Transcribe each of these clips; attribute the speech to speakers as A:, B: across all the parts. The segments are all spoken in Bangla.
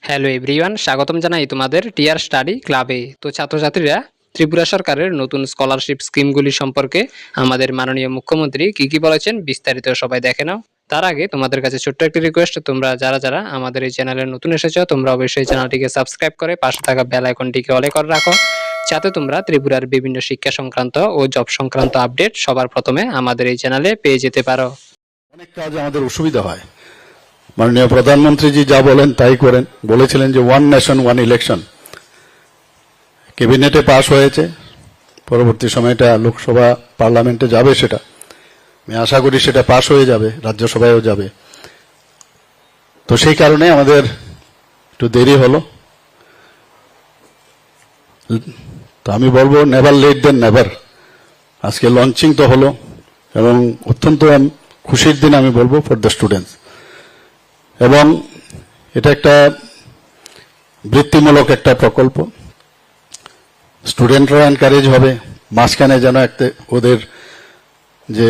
A: হ্যালো এভরিওয়ান, স্বাগতম জানাই তোমাদের টিআর স্টাডি ক্লাবে। তো ছাত্রছাত্রীরা, ত্রিপুরা সরকারের নতুন স্কলারশিপ স্কিমগুলি সম্পর্কে আমাদের মাননীয় মুখ্যমন্ত্রী কি বলেছেন বিস্তারিত সবাই দেখে নাও। তার আগে তোমাদের কাছে ছোট্ট একটি রিকোয়েস্ট, তোমরা যারা আমাদের এই চ্যানেলে নতুন এসেছো তোমরা অবশ্যই চ্যানেলটিকে সাবস্ক্রাইব করে পাশে থাকা বেল আইকনটিকে অলে করে রাখো, যাতে তোমরা ত্রিপুরার বিভিন্ন শিক্ষা সংক্রান্ত ও জব সংক্রান্ত আপডেট সবার প্রথমে আমাদের এই চ্যানেলে পেয়ে যেতে পারো।
B: অনেক কাজ আমাদের অসুবিধা হয়। মাননীয় প্রধানমন্ত্রীজি যা বলেন তাই করেন। বলেছিলেন যে ওয়ান নেশন ওয়ান ইলেকশন, ক্যাবিনেটে পাশ হয়েছে, পরবর্তী সময়টা লোকসভা পার্লামেন্টে যাবে। সেটা আমি আশা করি সেটা পাশ হয়ে যাবে, রাজ্যসভায়ও যাবে। তো সেই কারণে আমাদের একটু দেরি হলো। তো আমি বলবো নেভার লেট দেন নেভার। আজকে লঞ্চিং তো হলো এবং অত্যন্ত খুশির দিন আমি বলবো ফর দ্য স্টুডেন্টস। এবং এটা একটা বৃত্তিমূলক একটা প্রকল্প, স্টুডেন্টরা এনকারেজ হবে। মাঝখানে যেন একটা ওদের যে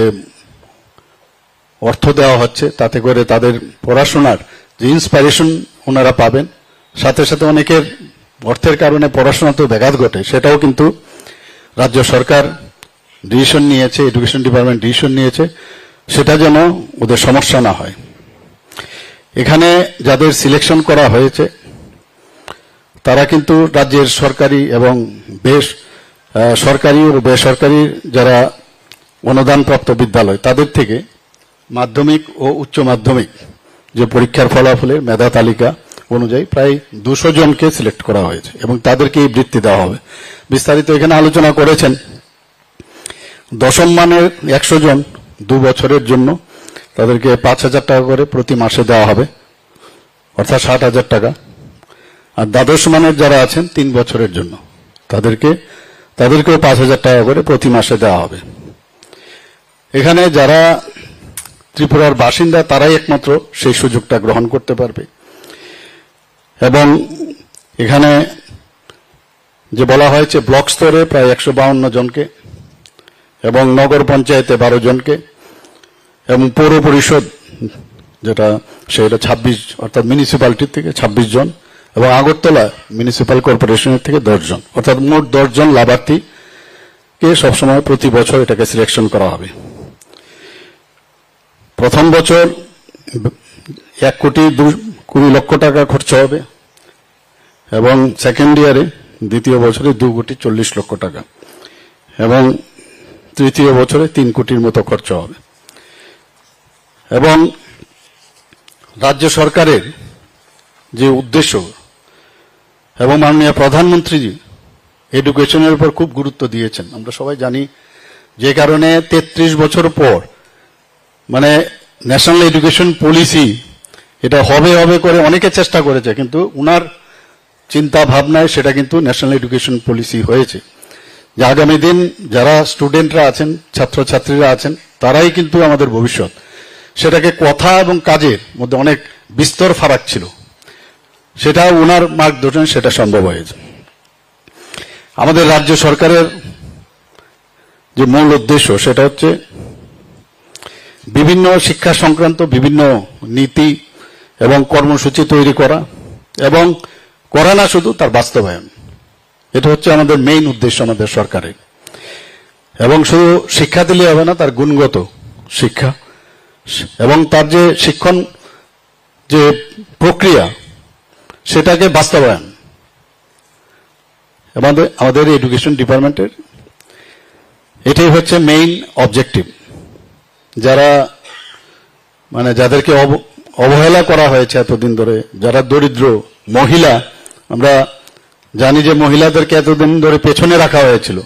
B: অর্থ দেওয়া হচ্ছে তাতে করে তাদের পড়াশোনার যে ইন্সপাইরেশন ওনারা পাবেন, সাথে সাথে অনেকের অর্থের কারণে পড়াশোনা তো ব্যাঘাত ঘটে, সেটাও কিন্তু রাজ্য সরকার ডিসিশন নিয়েছে, এডুকেশন ডিপার্টমেন্ট ডিসিশন নিয়েছে, সেটা যেন ওদের সমস্যা না হয়। এখানে যাদের সিলেকশন করা হয়েছে তারা কিন্তু রাজ্যের সরকারি এবং সরকারি ও বেসরকারি যারা অনুদানপ্রাপ্ত বিদ্যালয় তাদের থেকে মাধ্যমিক ও উচ্চ মাধ্যমিক যে পরীক্ষার ফলাফলের মেধা তালিকা অনুযায়ী প্রায় 200 জনকে সিলেক্ট করা হয়েছে এবং তাদেরকে এই বৃত্তি দেওয়া হবে। বিস্তারিত এখানে আলোচনা করেছেন। দশম মানের 100 জন 2 বছরের জন্য তাদেরকে 5,000 টাকা করে প্রতি মাসে দেওয়া হবে, অর্থাৎ 60,000 টাকা। আর দ্বাদশ মানের যারা আছেন 3 বছরের জন্য তাদেরকেও 5,000 টাকা করে প্রতি মাসে দেওয়া হবে। এখানে যারা ত্রিপুরার বাসিন্দা তারাই একমাত্র সেই সুযোগটা গ্রহণ করতে পারবে। এবং এখানে যে বলা হয়েছে ব্লক স্তরে প্রায় 152 জনকে এবং নগর পঞ্চায়েতে 12 জনকে এবং পৌর পরিষদ যেটা সেটা 26, অর্থাৎ মিউনিসিপ্যালিটি থেকে 26 জন এবং আগরতলা মিউনিসিপ্যাল কর্পোরেশনের থেকে 10 জন, অর্থাৎ মোট 10 জন লাভার্থীকে সবসময় প্রতি বছর এটাকে সিলেকশন করা হবে। প্রথম বছর 1,20,00,000 টাকা খরচ হবে এবং সেকেন্ড ইয়ারে দ্বিতীয় বছরে 2,40,00,000 টাকা এবং তৃতীয় বছরে 3 কোটির মতো খরচ হবে। এবং রাজ্য সরকারের যে উদ্দেশ্য এবং মাননীয় প্রধানমন্ত্রীজি এডুকেশনের উপর খুব গুরুত্ব দিয়েছেন, আমরা সবাই জানি। যে কারণে 33 বছর পর মানে ন্যাশনাল এডুকেশন পলিসি এটা হবে করে অনেকে চেষ্টা করেছে, কিন্তু উনার চিন্তা ভাবনায় সেটা কিন্তু ন্যাশনাল এডুকেশন পলিসি হয়েছে। যে আগামী দিন যারা স্টুডেন্টরা আছেন, ছাত্রছাত্রীরা আছেন, তারাই কিন্তু আমাদের ভবিষ্যৎ। সেটাকে কথা এবং কাজের মধ্যে অনেক বিস্তর ফারাক ছিল, সেটা উনার মার্গদর্শন সেটা সম্ভব হয়েছে। আমাদের রাজ্য সরকারের যে মূল উদ্দেশ্য সেটা হচ্ছে বিভিন্ন শিক্ষা সংক্রান্ত বিভিন্ন নীতি এবং কর্মসূচি তৈরি করা এবং করা না শুধু তার বাস্তবায়ন। এটা হচ্ছে আমাদের মেইন উদ্দেশ্য আমাদের সরকারের। এবং শুধু শিক্ষা দিলে হবে না, তার গুণগত শিক্ষা এবং তার যে শিক্ষণ যে প্রক্রিয়া সেটাকে বাস্তবায়ন আমাদের এডুকেশন ডিপার্টমেন্টের এটাই হচ্ছে মেইন অবজেক্টিভ। যারা মানে যাদেরকে অবহেলা করা হয়েছে এতদিন ধরে, যারা দরিদ্র মহিলা, আমরা জানি যে মহিলাদেরকে এতদিন ধরে পেছনে রাখা হয়েছিল,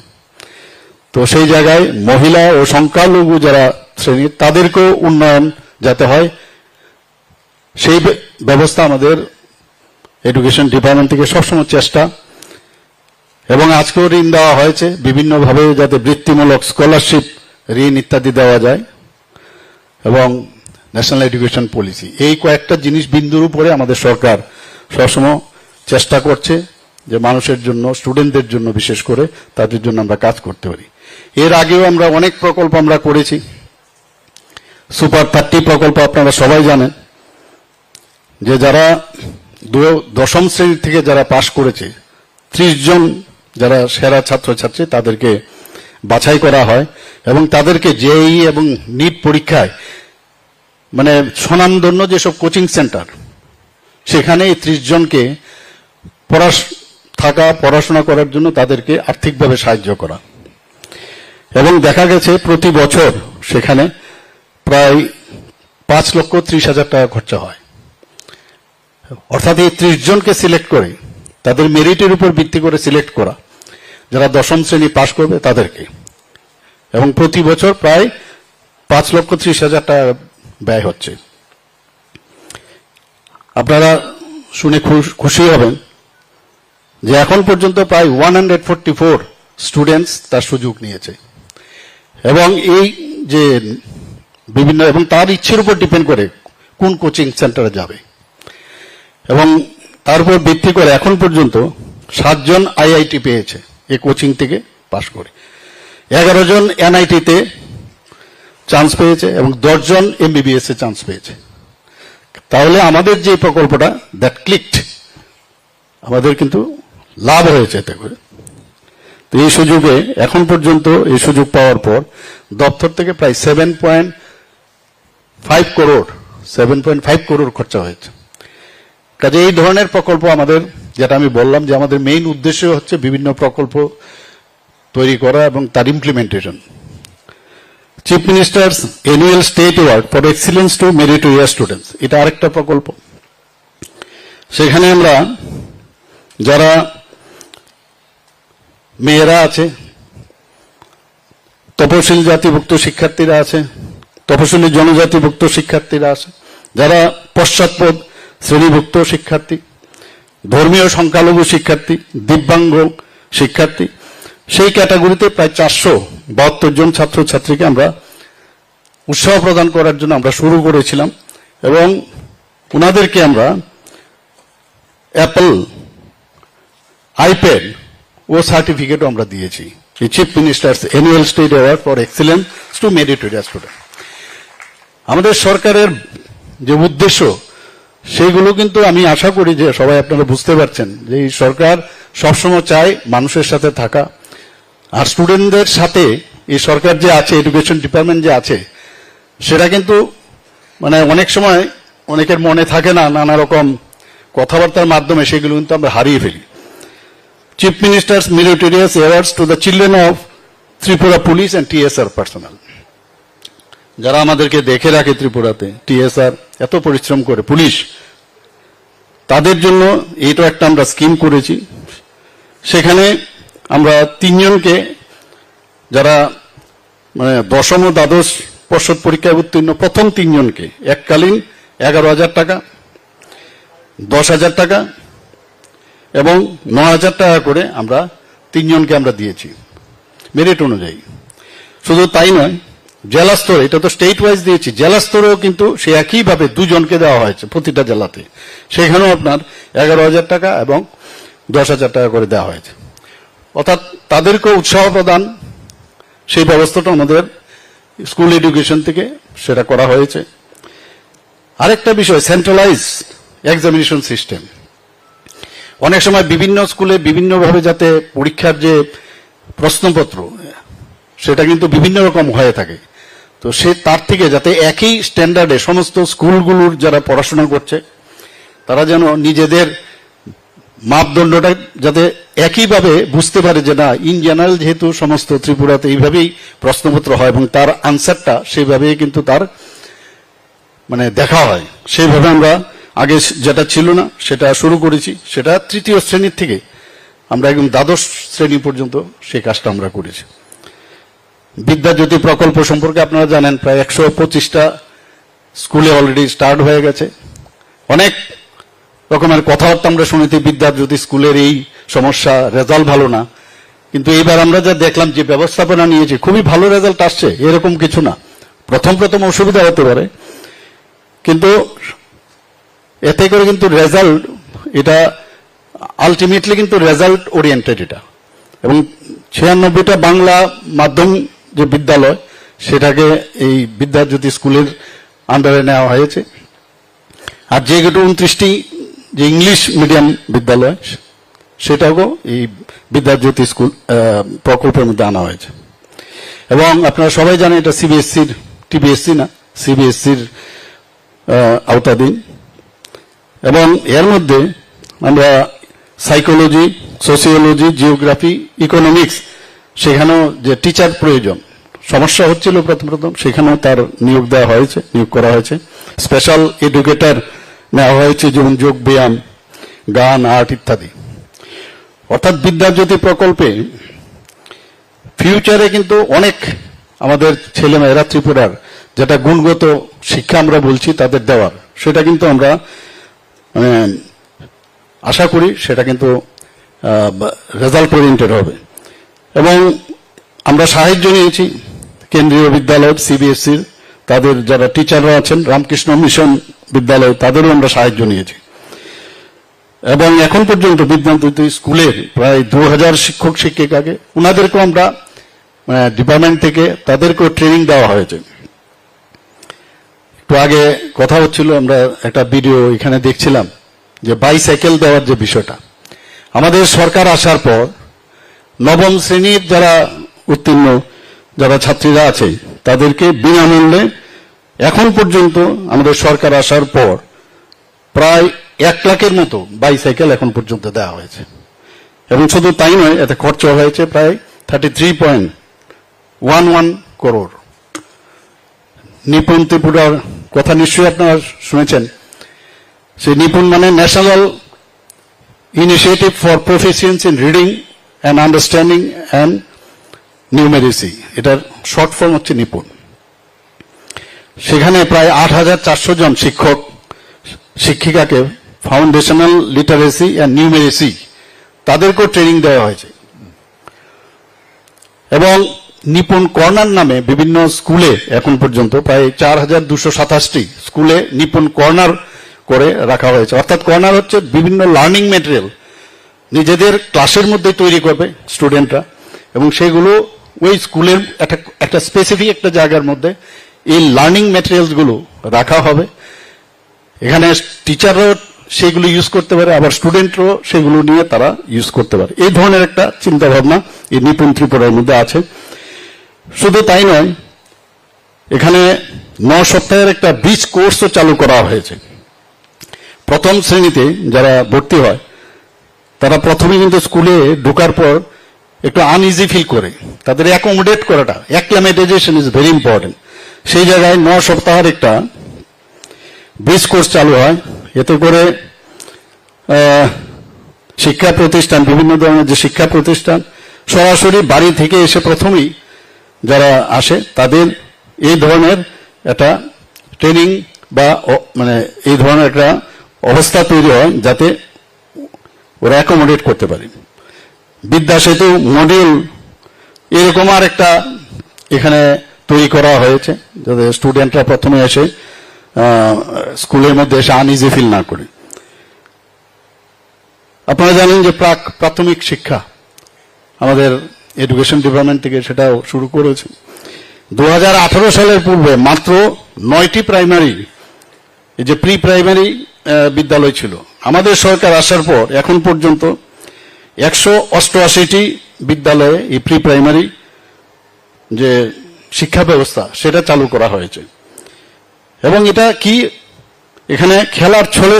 B: তো সেই জায়গায় মহিলা ও সংখ্যালঘু যারা শ্রেণী তাদেরকেও উন্নয়ন যাতে হয় সেই ব্যবস্থা আমাদের এডুকেশন ডিপার্টমেন্ট থেকে সবসময় চেষ্টা। এবং আজকেও ঋণ দেওয়া হয়েছে বিভিন্নভাবে, যাতে বৃত্তিমূলক স্কলারশিপ, ঋণ ইত্যাদি দেওয়া যায়। এবং ন্যাশনাল এডুকেশন পলিসি, এই কয়েকটা জিনিস বিন্দুর উপরে আমাদের সরকার সবসময় চেষ্টা করছে যে মানুষের জন্য, স্টুডেন্টদের জন্য বিশেষ করে তাদের জন্য আমরা কাজ করতে পারি। এর আগেও আমরা অনেক প্রকল্প আমরা করেছি। সুপার 30 প্রকল্প আপনারা সবাই জানেন, যে যারা দশম শ্রেণী থেকে যারা পাশ করেছে 30 জন যারা সেরা ছাত্রছাত্রী তাদেরকে বাছাই করা হয় এবং তাদেরকে জেইই এবং নিট পরীক্ষায় মানে স্বনামধন্য যেসব কোচিং সেন্টার সেখানে এই 30 জনকে পড়াশোনা করার জন্য তাদেরকে আর্থিকভাবে সাহায্য করা এবং দেখা গেছে প্রতি বছর সেখানে প্রায় 5,30,000 টাকা খরচা হয়। অর্থাৎ এই 30 জনকে সিলেক্ট করে তাদের মেরিটের উপর ভিত্তি করে সিলেক্ট করা, যারা দশম শ্রেণী পাশ করবে তাদেরকে, এবং প্রতি বছর প্রায় 5,30,000 টাকা ব্যয় হচ্ছে। আপনারা শুনে খুশি হবেন যে এখন পর্যন্ত প্রায় 144 স্টুডেন্টস তার সুযোগ নিয়েছে এবং এই যে বিভিন্ন এবং তার ইচ্ছের উপর ডিপেন্ড করে কোন কোচিং সেন্টারে যাবে এবং তার উপর ভিত্তি করে এখন পর্যন্ত 7 জন আইআইটি পেয়েছে এই কোচিং থেকে পাশ করে, 11 জন এনআইটিতে চান্স পেয়েছে এবং 10 জন এমবিবিএস এ চান্স পেয়েছে। তাহলে আমাদের যে প্রকল্পটা দ্যাট ক্লিকড, আমাদের কিন্তু লাভ হয়েছে এতে করে। তো এই সুযোগে এখন পর্যন্ত এই সুযোগ পাওয়ার পর দপ্তর থেকে প্রায় 7.5 করোড় খরচা হয়েছে। কাজে এই ধরনের প্রকল্প আমাদের, যেটা আমি বললাম যে আমাদের মেইন উদ্দেশ্য হচ্ছে বিভিন্ন প্রকল্প তৈরি করা এবং তার implementation. Chief minister's annual state award for excellence to meritorious students, এটা আরেকটা প্রকল্প। সেখানে আমরা যারা মেয়েরা আছে, তপশিলি জাতিভুক্ত শিক্ষার্থীরা আছে, তপশিলি জনজাতিভুক্ত শিক্ষার্থীরা আছে, যারা পশ্চাৎপদ শ্রেণীভুক্ত শিক্ষার্থী, ধর্মীয় সংখ্যালঘু শিক্ষার্থী, দিব্যাঙ্গ শিক্ষার্থী, সেই ক্যাটাগরিতে প্রায় 472 জন ছাত্রছাত্রীকে আমরা উৎসাহ প্রদান করার জন্য আমরা শুরু করেছিলাম এবং ওনাদেরকে আমরা অ্যাপল আইপ্যাড ও সার্টিফিকেটও আমরা দিয়েছি। এই chief minister's annual state award for excellence to meritorious student. আমাদের সরকারের যে উদ্দেশ্য সেইগুলো কিন্তু আমি আশা করি যে সবাই আপনারা বুঝতে পারছেন যে এই সরকার সবসময় চায় মানুষের সাথে থাকা, আর স্টুডেন্টদের সাথে এই সরকার যে আছে, এডুকেশন ডিপার্টমেন্ট যে আছে, সেটা কিন্তু মানে অনেক সময় অনেকের মনে থাকে না, নানা রকম কথাবার্তার মাধ্যমে সেগুলো কিন্তু আমরা হারিয়ে ফেলি। Chief ministers meritorious awards to the children of Tripura police and TSR personal, যারা আমাদেরকে দেখে রাখে ত্রিপুরাতে, টিএসআর এত পরিশ্রম করে, পুলিশ, তাদের জন্য এইটা একটা আমরা স্কিম করেছি। সেখানে আমরা 3 জনকে, যারা মানে দশম ও দ্বাদশ পর্ষদ পরীক্ষায় উত্তীর্ণ প্রথম 3 জনকে এককালীন 11,000 টাকা, 10,000 টাকা এবং 9,000 টাকা করে আমরা 3 জনকে আমরা দিয়েছি মেরিট অনুযায়ী। শুধু তাই নয়, জেলা স্তরে, এটা তো স্টেট ওয়াইজ দিয়েছি, জেলা স্তরেও কিন্তু সে একইভাবে 2 জনকে দেওয়া হয়েছে প্রতিটা জেলাতে, সেখানেও আপনার 11,000 টাকা এবং 10,000 টাকা করে দেওয়া হয়েছে। অর্থাৎ তাদেরকে উৎসাহ প্রদান, সেই ব্যবস্থাটা আমাদের স্কুল এডুকেশন থেকে সেটা করা হয়েছে। আরেকটা বিষয়, সেন্ট্রালাইজ এক্সামিনেশন সিস্টেম। অনেক সময় বিভিন্ন স্কুলে বিভিন্নভাবে যাতে পরীক্ষার যে প্রশ্নপত্র সেটা কিন্তু বিভিন্ন রকম হয়ে থাকে, তো সে তার থেকে যাতে একই স্ট্যান্ডার্ডে সমস্ত স্কুলগুলোর যারা পড়াশোনা করছে তারা যেন নিজেদের মাপদণ্ডটা যাতে একইভাবে বুঝতে পারে যে না, ইন জেনারেল যেহেতু সমস্ত ত্রিপুরাতে এইভাবেই প্রশ্নপত্র হয় এবং তার আনসারটা সেইভাবেই কিন্তু তার মানে দেখা হয়, সেইভাবে আমরা আগে যেটা ছিল না সেটা শুরু করেছি। সেটা 3য় শ্রেণীর থেকে আমরা একদম দ্বাদশ শ্রেণী পর্যন্ত সেই কাজটা আমরা করেছি। বিদ্যাজ্যোতি প্রকল্প সম্পর্কে আপনারা জানেন, প্রায় 125টা স্কুলে অলরেডি স্টার্ট হয়ে গেছে। অনেক রকমের কথাবার্তা আমরা শুনেছি, বিদ্যাজ্যোতি স্কুলের এই সমস্যা, রেজাল্ট ভালো না, কিন্তু এবার আমরা যা দেখলাম যে ব্যবস্থাপনা নিয়েছে, খুবই ভালো রেজাল্ট আসছে, এরকম কিছু না। প্রথম অসুবিধা হতে পারে, কিন্তু এতে করে কিন্তু রেজাল্ট, এটা আলটিমেটলি কিন্তু রেজাল্ট ওরিয়েন্টেড এটা, এবং 96টা বাংলা মাধ্যম যে বিদ্যালয় সেটাকে এই বিদ্যাজ্যোতি স্কুলের আন্ডারে নেওয়া হয়েছে। আর যেগুলো 29টি যে ইংলিশ মিডিয়াম বিদ্যালয়, সেটাও এই বিদ্যাজ্যোতি স্কুল প্রকল্পের মধ্যে আনা হয়েছে। এবং আপনারা সবাই জানেন এটা সিবিএসসির, টিবিএসসি না, সিবিএসসির আওতাধীন। এবং এর মধ্যে আমরা সাইকোলজি, সোশিওলজি, জিওগ্রাফি, ইকোনমিক্স, সেখানেও যে টিচার প্রয়োজন সমস্যা হচ্ছিল প্রথম সেখানেও তার নিয়োগ দেওয়া হয়েছে, নিয়োগ করা হয়েছে। স্পেশাল এডুকেটর নেওয়া হয়েছে, যেমন যোগ ব্যায়াম, গান, আর্ট ইত্যাদি। অর্থাৎ বিদ্যাজ্যোতি প্রকল্পে ফিউচারে কিন্তু অনেক আমাদের ছেলেমেয়েরা ত্রিপুরার যেটা গুণগত শিক্ষা আমরা বলছি তাদের দেওয়ার, সেটা কিন্তু আমরা আশা করি সেটা কিন্তু রেজাল্ট ওরিয়েন্টেড হবে। এবং আমরা সাহায্য নিয়েছি কেন্দ্রীয় বিদ্যালয় সিবিএসসির, তাদের যারা টিচাররা আছেন, রামকৃষ্ণ মিশন বিদ্যালয়, তাদেরও আমরা সাহায্য নিয়েছি। এবং এখন পর্যন্ত বিদ্যাজ্যোতি স্কুলের প্রায় 2000 শিক্ষক শিক্ষিকাকে, ওনাদেরকেও আমরা ডিপার্টমেন্ট থেকে তাদেরকেও ট্রেনিং দেওয়া হয়েছে। একটু আগে কথা হচ্ছিল, আমরা একটা ভিডিও এখানে দেখছিলাম যে বাইসাইকেল দেওয়ার যে বিষয়টা, আমাদের সরকার আসার পর নবম শ্রেণীর যারা উত্তীর্ণ যারা ছাত্রীরা আছে তাদেরকে বিনামূল্যে এখন পর্যন্ত আমাদের সরকার আসার পর প্রায় 1 লাখের মতো বাইসাইকেল এখন পর্যন্ত দেওয়া হয়েছে। এবং শুধু তাই নয়, এতে খরচ হয়েছে প্রায় 33.11 করোড়। নিপুণ ত্রিপুরার কথা নিশ্চয়ই আপনারা শুনেছেন। সেই নিপুণ মানে national initiative for proficiency in reading and understanding and numeracy, এটার শর্ট ফর্ম হচ্ছে নিপুণ। সেখানে প্রায় 8400 জন শিক্ষক শিক্ষিকাকে ফাউন্ডেশনাল লিটারেসি অ্যান্ড নিউমেরেসি তাদেরকেও ট্রেনিং দেওয়া হয়েছে। এবং নিপুণ কর্নার নামে বিভিন্ন স্কুলে এখন পর্যন্ত প্রায় 4227টি স্কুলে নিপুণ কর্নার করে রাখা হয়েছে। অর্থাৎ কর্নার হচ্ছে বিভিন্ন লার্নিং ম্যাটেরিয়াল নিজেদের ক্লাসের মধ্যে তৈরি করবে স্টুডেন্টরা, এবং সেগুলো ওই স্কুলের একটা স্পেসিফিক একটা জায়গার মধ্যে এই লার্নিং ম্যাটেরিয়ালস গুলো রাখা হবে। এখানে টিচাররাও সেগুলো ইউজ করতে পারে, আবার স্টুডেন্টরাও সেগুলো নিয়ে তারা ইউজ করতে পারে। এই ধরনের একটা চিন্তা ভাবনা এই নিপুণ ত্রিপুরার মধ্যে আছে। শুধু তাই নয়, এখানে 9 সপ্তাহের একটা ব্রিজ কোর্সও চালু করা হয়েছে। প্রথম শ্রেণীতে যারা ভর্তি হয় তারা প্রথমে কিন্তু স্কুলে ঢোকার পর একটু আনইজি ফিল করে, তাদের অ্যাকোমোডেট করাটা, অ্যাক্লামেটাইজেশন ইজ ভেরি ইম্পর্টেন্ট। সেই জায়গায় 9 সপ্তাহের একটা ব্রিজ কোর্স চালু হয়। এতে করে শিক্ষা প্রতিষ্ঠান, বিভিন্ন ধরনের যে শিক্ষা প্রতিষ্ঠান সরাসরি বাড়ি থেকে এসে প্রথমেই যারা আসে তাদের এই ধরনের একটা ট্রেনিং বা এই ধরনের একটা অবস্থা তৈরি হয় যাতে ওরা অ্যাকোমোডেট করতে পারে। বিদ্যা সেতু মডিউল এরকম আর একটা এখানে তৈরি করা হয়েছে যাতে স্টুডেন্টরা প্রথমে এসে স্কুলের মধ্যে এসে আনইজি ফিল না করে। আপনারা জানেন যে প্রাথমিক শিক্ষা আমাদের এডুকেশন ডিপার্টমেন্ট থেকে সেটাও শুরু করেছে। 2018 সালের পূর্বে মাত্র 9টি প্রাইমারি, এই যে প্রি প্রাইমারি বিদ্যালয় ছিল। আমাদের সরকার আসার পর এখন পর্যন্ত 188টি বিদ্যালয়ে এই প্রি প্রাইমারি যে শিক্ষা ব্যবস্থা সেটা চালু করা হয়েছে। এবং এটা কি, এখানে খেলার ছলে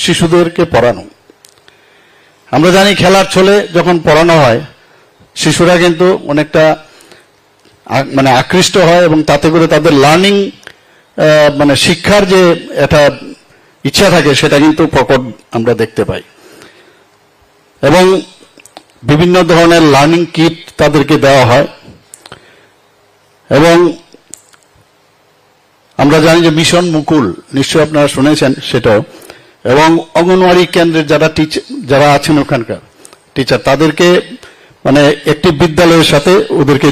B: শিশুদেরকে পড়ানো। আমরা জানি খেলার ছলে যখন পড়ানো হয় শিশুরা কিন্তু অনেকটা আকৃষ্ট হয় এবং তাতে করে তাদের লার্নিং শিক্ষার যে একটা ইচ্ছা থাকে সেটা কিন্তু প্রকট আমরা দেখতে পাই। এবং বিভিন্ন ধরনের লার্নিং কিট তাদেরকে দেওয়া হয়। এবং আমরা জানি যে মিশন মুকুল, নিশ্চয় আপনারা শুনেছেন সেটাও। এবং অঙ্গনওয়াড়ি কেন্দ্রের যারা আছেন ওখানকার টিচার, তাদেরকে একটি বিদ্যালয়ের সাথে ওদেরকে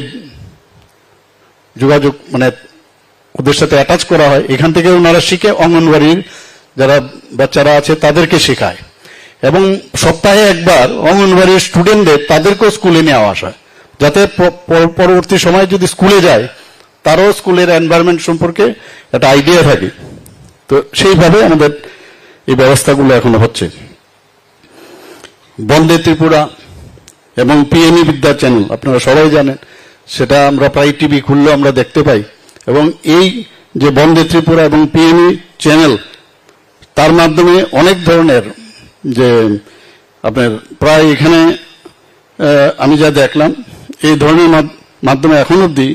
B: যোগাযোগ ওদের সাথে অ্যাটাচ করা হয়। এখান থেকে ওনারা শিখে অঙ্গনওয়াড়ির যারা বাচ্চারা আছে তাদেরকে শেখায়। এবং সপ্তাহে একবার অঙ্গনওয়াড়ির স্টুডেন্টদের তাদেরকেও স্কুলে নেওয়া আসা, যাতে পরবর্তী সময় যদি স্কুলে যায় তারও স্কুলের এনভায়রনমেন্ট সম্পর্কে একটা আইডিয়া থাকে। তো সেইভাবে আমাদের এই ব্যবস্থাগুলো এখনো হচ্ছে। বন্দে ত্রিপুরা এবং পিএমই বিদ্যা চ্যানেল আপনারা সবাই জানেন, সেটা আমরা প্রায় টিভি খুললেও আমরা দেখতে পাই। এবং এই যে বন্দে ত্রিপুরা এবং পিএমই চ্যানেল, তার মাধ্যমে অনেক ধরনের যে আপনার প্রায় এখানে আমি যা দেখলাম, এই ধরনের মাধ্যমে এখন অব্দি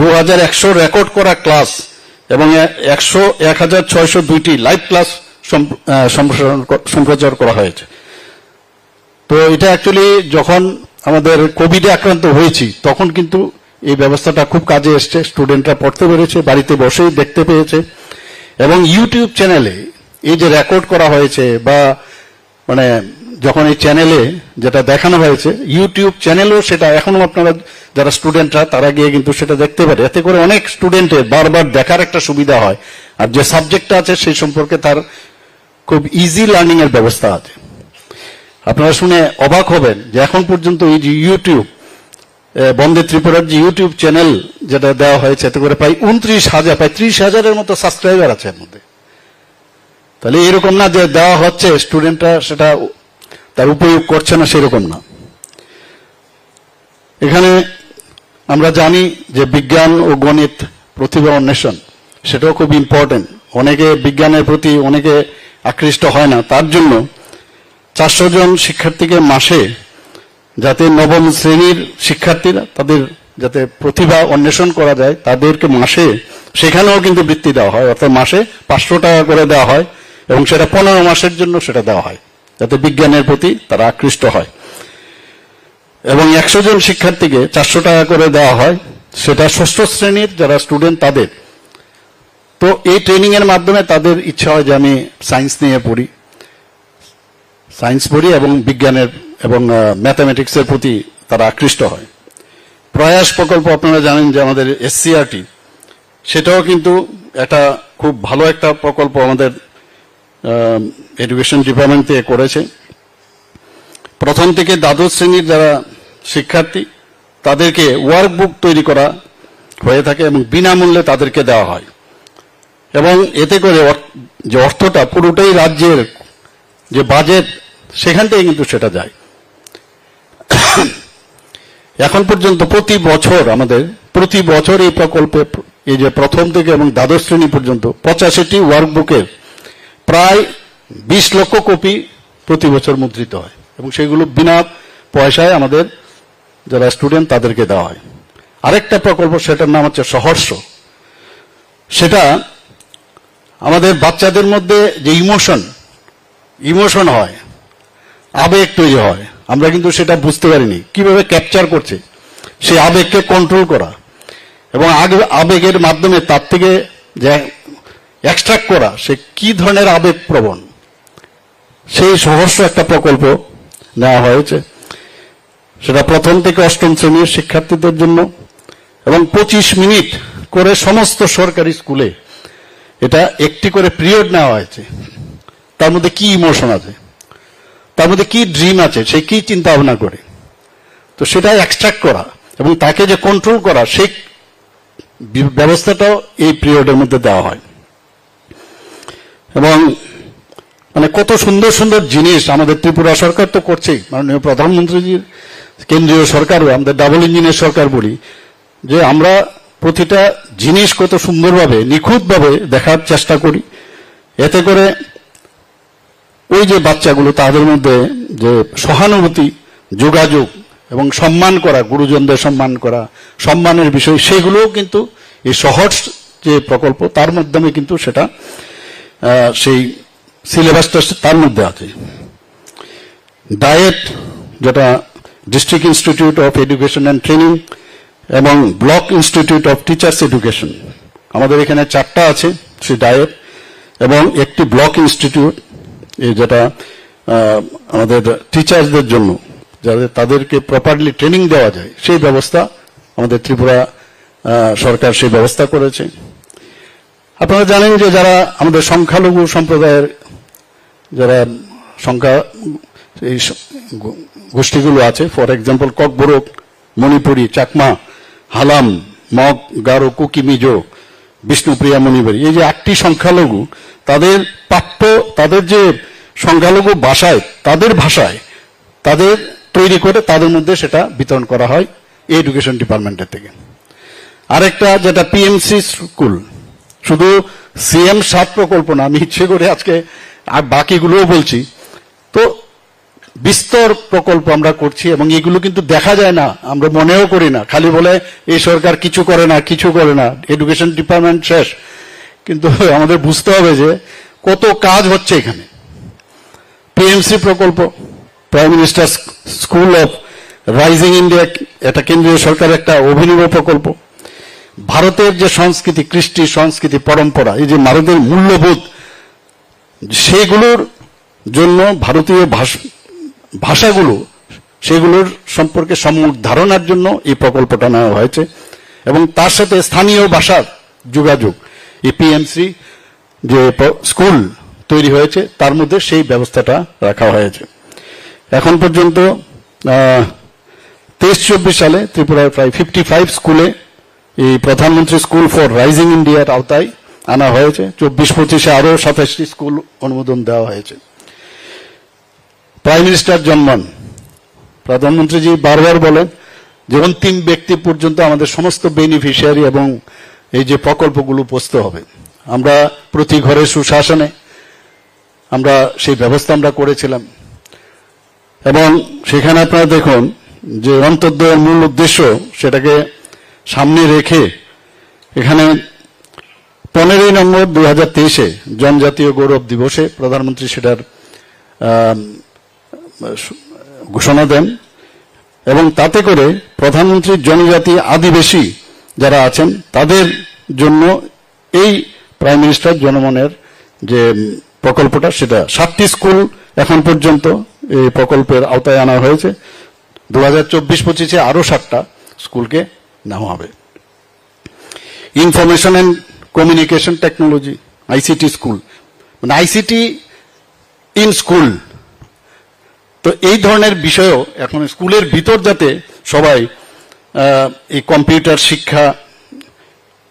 B: 2100 রেকর্ড করা ক্লাস এবং 1602টি লাইভ ক্লাস সম্প্রচার করা হয়েছে। তো এটা অ্যাকচুয়ালি যখন আমাদের কোভিডে আক্রান্ত হয়েছি তখন কিন্তু এই ব্যবস্থাটা খুব কাজে এসছে, স্টুডেন্টরা পড়তে পেরেছে, বাড়িতে বসেই দেখতে পেয়েছে। এবং ইউটিউব চ্যানেলে এই যে রেকর্ড করা হয়েছে বা মানে যখন এই চ্যানেলে যেটা দেখানো হয়েছে, ইউটিউব চ্যানেলও সেটা এখনো আপনারা যারা স্টুডেন্টরা তারা গিয়ে কিন্তু সেটা দেখতে পারে। এতে করে অনেক স্টুডেন্টের বারবার দেখার একটা সুবিধা হয়, আর যে সাবজেক্টটা আছে সেই সম্পর্কে তার খুব ইজি লার্নিং এর ব্যবস্থা আছে। আপনারা শুনে অবাক হবেন যে এখন পর্যন্ত এই যে ইউটিউব বন্দে ত্রিপুরার যে ইউটিউব চ্যানেল যেটা দেওয়া হয়েছে, এতে করে প্রায় 29,000 প্রায় 30,000-এর মতো সাবস্ক্রাইবার আছে এর মধ্যে। তাহলে এরকম না যে দেওয়া হচ্ছে স্টুডেন্টরা সেটা তার উপয়োগ করছে না, সেরকম না। এখানে আমরা জানি যে বিজ্ঞান ও গণিত প্রতিভা অন্বেষণ সেটাও খুব ইম্পর্টেন্ট। অনেকে বিজ্ঞানের প্রতি অনেকে আকৃষ্ট হয় না, তার জন্য 400 জন শিক্ষার্থীকে মাসে যাতে নবম শ্রেণীর শিক্ষার্থীরা তাদের যাতে প্রতিভা অন্বেষণ করা যায়, তাদেরকে মাসে সেখানেও কিন্তু বৃত্তি দেওয়া হয়, অর্থাৎ মাসে 500 টাকা করে দেওয়া হয় এবং সেটা 15 মাসের জন্য সেটা দেওয়া হয় যাতে বিজ্ঞানের প্রতি তারা আকৃষ্ট হয়। এবং 100 জন শিক্ষার্থীকে 400 টাকা করে দেওয়া হয়, সেটা ষষ্ঠ শ্রেণীর যারা স্টুডেন্ট তাদের। তো এই ট্রেনিং এর মাধ্যমে তাদের ইচ্ছা হয় যে আমি সায়েন্স নিয়ে পড়ি, এবং বিজ্ঞানের এবং ম্যাথামেটিক্সের প্রতি তারা আকৃষ্ট হয়। প্রয়াস প্রকল্প আপনারা জানেন যে আমাদের এসসিআরটি, সেটাও কিন্তু একটা খুব ভালো একটা প্রকল্প আমাদের এডুকেশন ডিপার্টমেন্ট থেকে করেছে। প্রথম থেকে দ্বাদশ শ্রেণীর যারা শিক্ষার্থী তাদেরকে ওয়ার্কবুক তৈরি করা হয়ে থাকে এবং বিনামূল্যে তাদেরকে দেওয়া হয়। এবং এতে করে যে অর্থটা পুরোটাই রাজ্যের যে বাজেট সেখান থেকে কিন্তু সেটা যায়। এখন পর্যন্ত প্রতি বছর এই প্রকল্পে এই যে প্রথম থেকে এবং দ্বাদশ শ্রেণী পর্যন্ত 85টি ওয়ার্কবুকের প্রায় 20 লক্ষ কপি প্রতি বছর মুদ্রিত হয় এবং সেগুলো বিনা পয়সায় আমাদের যারা স্টুডেন্ট তাদেরকে দেওয়া হয়। আরেকটা প্রকল্প, সেটার নাম হচ্ছে সহর্ষ। সেটা আমাদের বাচ্চাদের মধ্যে যে ইমোশন হয়, আবেগ তৈরি হয়, আমরা কিন্তু সেটা বুঝতে পারিনি কিভাবে ক্যাপচার করছে, সেই আবেগকে কন্ট্রোল করা এবং আবেগের মাধ্যমে তার থেকে যে এক্সট্রাক্ট করা সে কি ধরনের আবেগ প্রবণ, সেই সহস্র একটা প্রকল্প নেওয়া হয়েছে। সেটা প্রথম থেকে অষ্টম শ্রেণীর শিক্ষার্থীদের জন্য এবং 25 মিনিট করে সমস্ত সরকারি স্কুলে এটা একটি করে পিরিয়ড নেওয়া হয়েছে। তার মধ্যে কি ইমোশন আছে, তার মধ্যে কি ড্রিম আছে, সে কি চিন্তা ভাবনা করে, তো সেটা এক্সট্রাক্ট করা এবং তাকে যে কন্ট্রোল করা, সেই ব্যবস্থাটাও এই পিরিয়ডের মধ্যে দেওয়া হয়। এবং মানে কত সুন্দর সুন্দর জিনিস আমাদের ত্রিপুরা সরকার তো করছেই, মাননীয় প্রধানমন্ত্রীজির কেন্দ্রীয় সরকারও আমাদের ডাবল ইঞ্জিনের সরকার বলি, যে আমরা প্রতিটা জিনিস কত সুন্দরভাবে নিখুঁতভাবে দেখার চেষ্টা করি। এতে করে ওই যে বাচ্চাগুলো তাদের মধ্যে যে সহানুভূতি, যোগাযোগ এবং সম্মান করা, গুরুজনদের সম্মান করা, সম্মানের বিষয়, সেগুলোও কিন্তু এই সহজ যে প্রকল্প তার মাধ্যমে কিন্তু সেটা সেই সিলেবাসটা তার মধ্যে আছে। ডায়েট, যেটা district institute of education and training এবং block institute of teachers education, আমাদের এখানে 4টা আছে সেই ডায়েট, এবং একটি ব্লক ইনস্টিটিউট যেটা আমাদের টিচার্সদের জন্য, যাতে তাদেরকে প্রপারলি ট্রেনিং দেওয়া যায়, সেই ব্যবস্থা আমাদের ত্রিপুরা সরকার সেই ব্যবস্থা করেছে। আপনারা জানেন যে যারা আমাদের সংখ্যালঘু সম্প্রদায়ের যারা এই গোষ্ঠীগুলো আছে, ফর এক্সাম্পল ককবরক, মণিপুরী, চাকমা, হালাম, মগ, গারো, কুকি, মিজো, বিষ্ণুপ্রিয়া মণিবাড়ি, এই যে 8টি সংখ্যালঘু, তাদের প্রাপ্য, তাদের যে সংখ্যালঘু ভাষায়, তাদের ভাষায় তাদের তৈরি করে তাদের মধ্যে সেটা বিতরণ করা হয় এডুকেশন ডিপার্টমেন্টের থেকে। আরেকটা যেটা পিএমসি স্কুল, শুধু সিএম 7 প্রকল্প না, আমি ইচ্ছে করে আজকে আর বাকিগুলোও বলছি, তো বিস্তর প্রকল্প আমরা করছি এবং এগুলো কিন্তু দেখা যায় না, আমরা মনেও করি না, খালি বলে এই সরকার কিছু করে না, কিছু করে না, এডুকেশন ডিপার্টমেন্ট শেষ। কিন্তু আমাদের বুঝতে হবে যে কত কাজ হচ্ছে এখানে। পিএমসি প্রকল্প, prime minister school of rising India, এটা কেন্দ্রীয় সরকারের একটা অভিনব প্রকল্প। ভারতের যে সংস্কৃতি, কৃষ্টি সংস্কৃতি, পরম্পরা, এই যে ভারতের মূল্যবোধ, সেগুলোর জন্য ভারতীয় ভাষাগুলো, সেগুলোর সম্পর্কে সম্যক ধারণার জন্য এই প্রকল্পটা নেওয়া হয়েছে এবং তার সাথে স্থানীয় ভাষার যোগাযোগ, এই পিএমসি যে স্কুল তৈরি হয়েছে তার মধ্যে সেই ব্যবস্থাটা রাখা হয়েছে। এখন পর্যন্ত 23-24 সালে ত্রিপুরায় প্রায় 55 স্কুলে এই প্রধানমন্ত্রী স্কুল ফর রাইজিং ইন্ডিয়ার আওতায় আনা হয়েছে। 24-25-এ আরো 27টি স্কুল অনুমোদন দেওয়া হয়েছে। প্রাইম মিনিস্টার জন্মান, প্রধানমন্ত্রীজি বারবার বলেন যে অন্তিম ব্যক্তি পর্যন্ত আমাদের সমস্ত বেনিফিশিয়ারি এবং এই যে প্রকল্পগুলো পৌঁছতে হবে। আমরা প্রতি ঘরে সুশাসনে আমরা সেই ব্যবস্থা আমরা করেছিলাম এবং সেখানে আপনারা দেখুন যে অন্তর্দয়ের মূল উদ্দেশ্য, সেটাকে সামনে রেখে এখানে 15 নম্বর 2023-এ জনজাতীয় গৌরব দিবসে প্রধানমন্ত্রী সেটার ঘোষণা দেন এবং তাতে করে প্রধানমন্ত্রী জনজাতি আদিবাসী যারা আছেন তাদের জন্য এই প্রাইম মিনিস্টার জনমনের যে প্রকল্পটা, সেটা 7টি স্কুল এখন পর্যন্ত এই প্রকল্পের আওতায় আনা হয়েছে। 2024-25-এ আরো 7টা স্কুলকে নেওয়া হবে। Information and communication technology, ICT school, মানে আইসিটি ইন স্কুল। তো এই ধরনের বিষয়ও এখন স্কুলের ভিতর যাতে সবাই এই কম্পিউটার শিক্ষা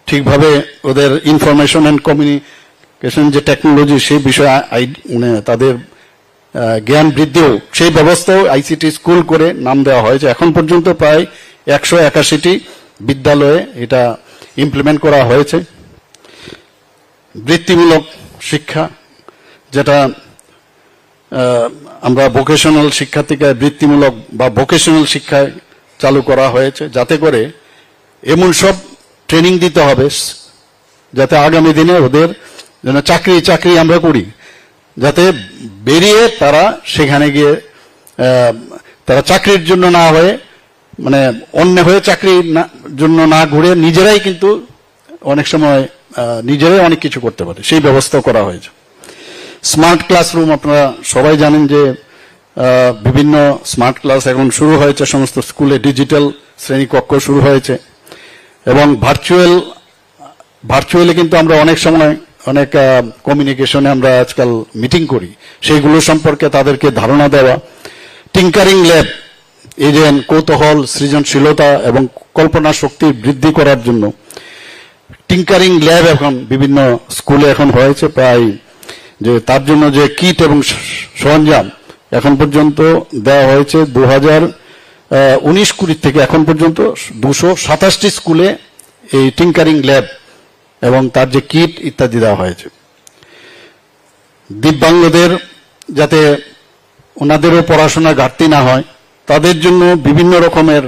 B: ঠিকভাবে, ওদের ইনফরমেশন অ্যান্ড কমিউনিকেশন যে টেকনোলজি, সেই বিষয়ে মানে তাদের জ্ঞান বৃদ্ধিও, সেই ব্যবস্থাও আইসিটি স্কুল করে নাম দেওয়া হয়েছে। এখন পর্যন্ত প্রায় 181টি বিদ্যালয়ে এটা ইমপ্লিমেন্ট করা হয়েছে। বৃত্তিমূলক শিক্ষা, যেটা আমরা ভোকেশনাল শিক্ষা থেকে বৃত্তিমূলক বা ভোকেশনাল শিক্ষায় চালু করা হয়েছে, যাতে করে এমন সব ট্রেনিং দিতে হবে যাতে আগামী দিনে ওদের যেন চাকরি আমরা করি, যাতে বেরিয়ে তারা সেখানে গিয়ে তারা চাকরির জন্য না হয়ে, মানে অন্য হয়ে চাকরির জন্য না ঘুরে নিজেরাই কিন্তু অনেক সময় নিজেরাই অনেক কিছু করতে পারে, সেই ব্যবস্থা করা হয়েছে। স্মার্ট ক্লাসরুম, আপনারা সবাই জানেন যে বিভিন্ন স্মার্ট ক্লাস এখন শুরু হয়েছে, সমস্ত স্কুলে ডিজিটাল শ্রেণীকক্ষ শুরু হয়েছে এবং ভার্চুয়ালি কিন্তু আমরা অনেক সময় অনেক কমিউনিকেশনে আমরা আজকাল মিটিং করি, সেইগুলো সম্পর্কে তাদেরকে ধারণা দেওয়া। টিঙ্কারিং ল্যাব, এই যে কৌতূহল, সৃজনশীলতা এবং কল্পনা শক্তি বৃদ্ধি করার জন্য টিঙ্কারিং ল্যাব এখন বিভিন্ন স্কুলে এখন হয়েছে। প্রায় যে তার জন্য যে কিট এবং সরঞ্জাম এখন পর্যন্ত দেওয়া হয়েছে 2019-20 থেকে এখন পর্যন্ত 227টি স্কুলে এই টিঙ্কারিং ল্যাব এবং তার যে কিট ইত্যাদি দেওয়া হয়েছে। দিব্যাঙ্গদের যাতে ওনাদেরও পড়াশোনা ঘাটতি না হয়, তাদের জন্য বিভিন্ন রকমের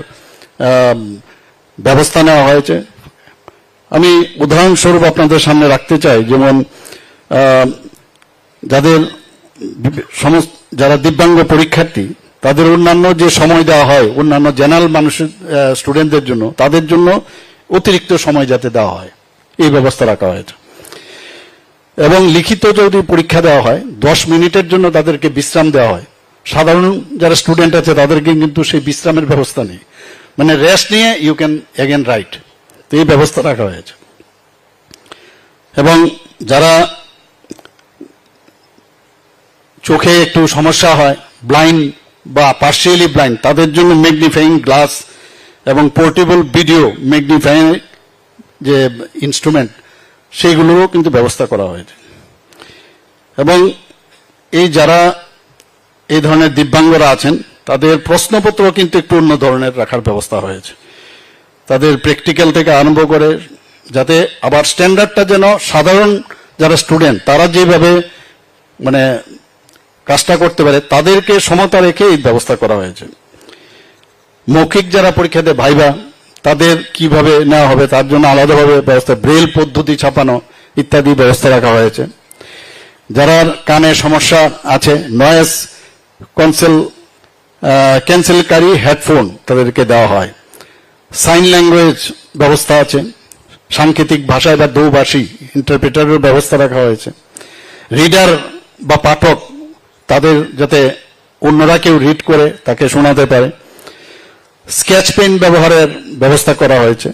B: ব্যবস্থা নেওয়া হয়েছে। আমি উদাহরণস্বরূপ আপনাদের সামনে রাখতে চাই, যেমন যারা দিব্যাঙ্গ পরীক্ষার্থী, তাদের অন্যান্য যে সময় দেওয়া হয় অন্যান্য জেনারেল মানুষের স্টুডেন্টদের জন্য, তাদের জন্য অতিরিক্ত সময় যাতে দেওয়া হয়, এই ব্যবস্থা রাখা হয়েছে। এবং লিখিত যদি পরীক্ষা দেওয়া হয় 10 মিনিটের জন্য তাদেরকে বিশ্রাম দেওয়া হয়। সাধারণ যারা স্টুডেন্ট আছে তাদেরকে কিন্তু সেই বিশ্রামের ব্যবস্থা নেই, মানে রেস্ট নিয়ে ইউ ক্যান এগেন রাইট, তো এই ব্যবস্থা রাখা হয়েছে। এবং যারা চোখে একটু সমস্যা হয়, ব্লাইন্ড বা পার্শিয়ালি ব্লাইন্ড, তাদের জন্য ম্যাগনিফাইং গ্লাস এবং পোর্টেবল ভিডিও ম্যাগনিফাইং যে ইনস্ট্রুমেন্ট, সেইগুলোরও কিন্তু ব্যবস্থা করা হয়েছে। এবং এই যারা এই ধরনের দিব্যাঙ্গরা আছেন তাদের প্রশ্নপত্র কিন্তু একটু অন্য ধরনের রাখার ব্যবস্থা হয়েছে। তাদের প্র্যাকটিক্যাল থেকে আরম্ভ করে যাতে আবার স্ট্যান্ডার্ডটা যেন সাধারণ যারা স্টুডেন্ট তারা যেভাবে মানে কাজটা করতে পারে তাদেরকে সমতা রেখে এই ব্যবস্থা করা হয়েছে। মৌখিক যারা পরীক্ষা দেয় ভাইবা তাদের কিভাবে নেওয়া হবে তার জন্য আলাদাভাবে ব্যবস্থা, ব্রেল পদ্ধতি ছাপানো ইত্যাদি ব্যবস্থা রাখা হয়েছে। যারা কানে সমস্যা আছে নয়েজ ক্যান্সেলকারী হেডফোন তাদেরকে দেওয়া হয়। সাইন ল্যাঙ্গুয়েজ ব্যবস্থা আছে, সাংকেতিক ভাষায় বা দোভাষী ইন্টারপ্রেটারের ব্যবস্থা রাখা হয়েছে। রিডার বা পাঠক তাদের যাতে অন্যরা কেউ রিড করে তাকে শোনাতে পারে। স্কেচ পেন ব্যবহারের ব্যবস্থা করা হয়েছে।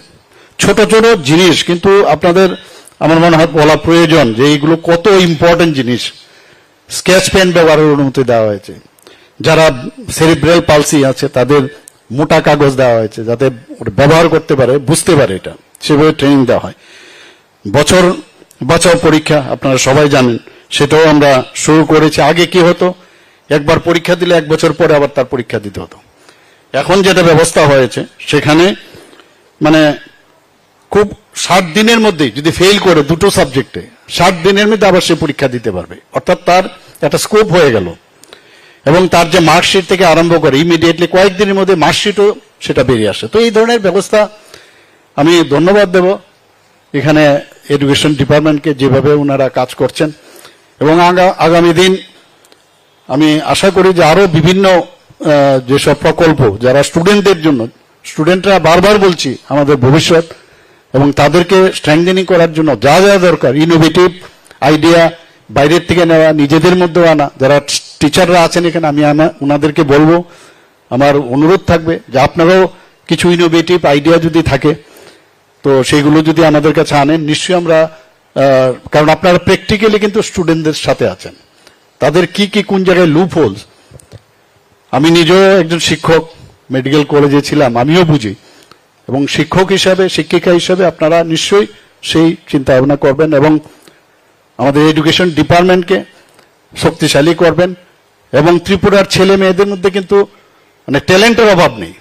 B: ছোট ছোট জিনিস কিন্তু আপনাদের আমার মনে হয় বলা প্রয়োজন যে এইগুলো কত ইম্পর্টেন্ট জিনিস। স্কেচ পেন ব্যবহারের অনুমতি দেওয়া হয়েছে। যারা সেরিব্রাল পালসি আছে তাদের মোটা কাগজ দেওয়া হয়েছে যাতে ব্যবহার করতে পারে, বুঝতে পারে, এটা সেভাবে ট্রেনিং দেওয়া হয়। বছর বাঁচাও পরীক্ষা আপনারা সবাই জানেন, সেটাও আমরা শুরু করেছি। আগে কি হতো, একবার পরীক্ষা দিলে 1 বছর পরে আবার তার পরীক্ষা দিতে হতো। এখন যেটা ব্যবস্থা হয়েছে সেখানে মানে খুব 60 দিনের মধ্যে যদি ফেল করে দুটো সাবজেক্টে 60 দিনের মধ্যে আবার সে পরীক্ষা দিতে পারবে, অর্থাৎ তার একটা স্কোপ হয়ে গেল। এবং তার যে মার্কশিট থেকে আরম্ভ করে ইমিডিয়েটলি কয়েকদিনের মধ্যে মার্কশিটও সেটা বেরিয়ে আসে। তো এই ধরনের ব্যবস্থা আমি ধন্যবাদ দেব এখানে এডুকেশন ডিপার্টমেন্টকে যেভাবে ওনারা কাজ করছেন। এবং আগামী দিন আমি আশা করি যে আরো বিভিন্ন যেসব প্রকল্প যারা স্টুডেন্টদের জন্য, স্টুডেন্টরা বারবার বলছি আমাদের ভবিষ্যৎ, এবং তাদেরকে স্ট্রেংথেনিং করার জন্য যা যা দরকার ইনোভেটিভ আইডিয়া বাইরের থেকে নেওয়া, নিজেদের মধ্যেও আনা। যারা টিচাররা আছেন এখানে আমি ওনাদেরকে বলবো, আমার অনুরোধ থাকবে যে আপনারাও কিছু ইনোভেটিভ আইডিয়া যদি থাকে তো সেইগুলো যদি আমাদের কাছে আনেন নিশ্চয়ই আমরা, কারণ আপনারা প্র্যাকটিক্যালি কিন্তু স্টুডেন্টদের সাথে আছেন, তাদের কি কি কোন জায়গায় লুপ হোলস। আমি নিজেও একজন শিক্ষক, মেডিকেল কলেজে ছিলাম, আমিও বুঝি। এবং শিক্ষক হিসাবে, শিক্ষিকা হিসাবে আপনারা নিশ্চয়ই সেই চিন্তা ভাবনা করবেন এবং আমাদের এডুকেশন ডিপার্টমেন্টকে শক্তিশালী করবেন। এবং ত্রিপুরার ছেলে মেয়েদের মধ্যে কিন্তু মানে ট্যালেন্টের অভাব নেই।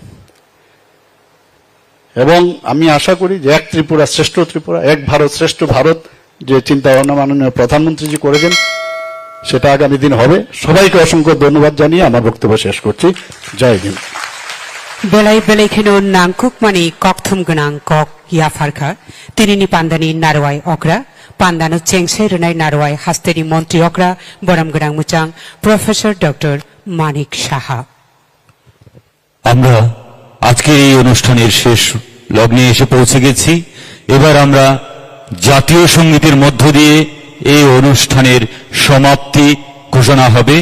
B: এবং আমি আশা করি যে এক ত্রিপুরা শ্রেষ্ঠ ত্রিপুরা, এক ভারত শ্রেষ্ঠ ভারত যে চিন্তা ভাবনা মাননীয় প্রধানমন্ত্রীজি করেছেন সেটা আগামী দিন হবে। সবাইকে অসংখ্য ধন্যবাদ জানিয়ে আমার বক্তব্য শেষ করছি। জয় Hind.
C: Belai belai kheno nangkuk mani kokthum gonang kok yafarkha tinini pandani narwai okra pandano chengsai renai narwai hasteri montri okra boram gonang muchang Professor Dr. Manik Saha।
D: আমরা আজকের এই অনুষ্ঠানের শেষ লগ্নে এসে পৌঁছে গেছি। এবার আমরা জাতীয় সঙ্গীতের মধ্য দিয়ে এই অনুষ্ঠানের সমাপ্তি ঘোষণা হবে।